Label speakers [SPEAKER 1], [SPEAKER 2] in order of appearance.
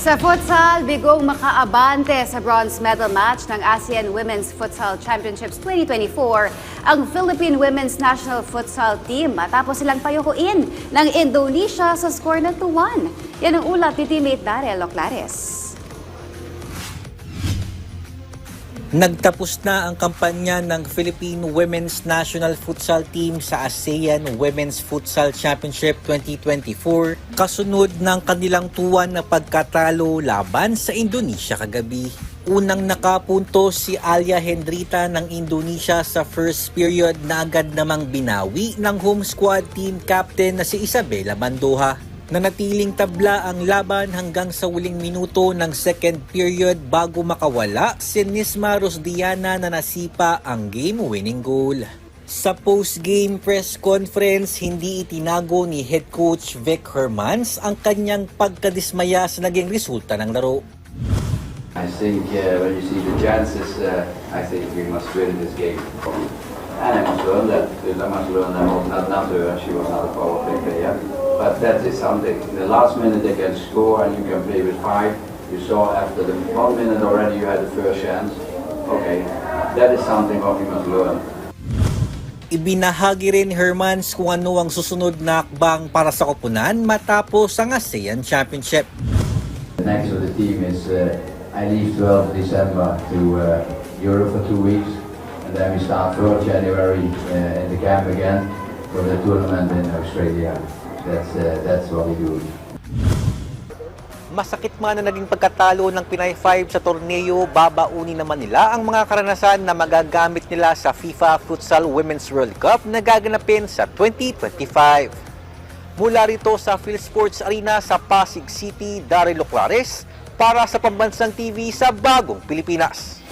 [SPEAKER 1] Sa futsal, bigong makaabante sa bronze medal match ng ASEAN Women's Futsal Championships 2024 ang Philippine Women's National Futsal Team matapos silang payukuin ng Indonesia sa score na 2-1. Yan ang ulat ni teammate Darrell Oclares.
[SPEAKER 2] Nagtapos na ang kampanya ng Philippine Women's National Futsal Team sa ASEAN Women's Futsal Championship 2024 kasunod ng kanilang tuwan na pagkatalo laban sa Indonesia kagabi. Unang nakapunto si Alia Hendrita ng Indonesia sa first period na agad namang binawi ng home squad team captain na si Isabela Bandoha. Nanatiling tabla ang laban hanggang sa huling minuto ng second period bago makawala si Nisma Rosdiana na nasipa ang game-winning goal. Sa post-game press conference, hindi itinago ni head coach Vic Hermans ang kanyang pagkadismaya sa naging resulta ng laro.
[SPEAKER 3] I think when you see the chances, I think we must win this game. And I must learn that. I must learn that not her. She was not a power play player. But that is something. In the last minute they can score and you can play with 5. You saw after the 1 minute already you had the first chance. Okay, that is something what we must learn.
[SPEAKER 2] Ibinahagi rin Hermans kung ano ang susunod na akbang para sa koponan matapos ang ASEAN Championship.
[SPEAKER 3] The next of the team is I leave 12 December to Europe for 2 weeks. And then we start 3rd January in the camp again for the tournament in Australia. That's what we do.
[SPEAKER 2] Masakit man na naging pagkatalo ng Pinay 5 sa torneo, babaunin naman nila ang mga karanasan na magagamit nila sa FIFA Futsal Women's World Cup na gaganapin sa 2025. Mula rito sa PhilSports Arena sa Pasig City, Darrell Oclares para sa Pambansang TV sa Bagong Pilipinas.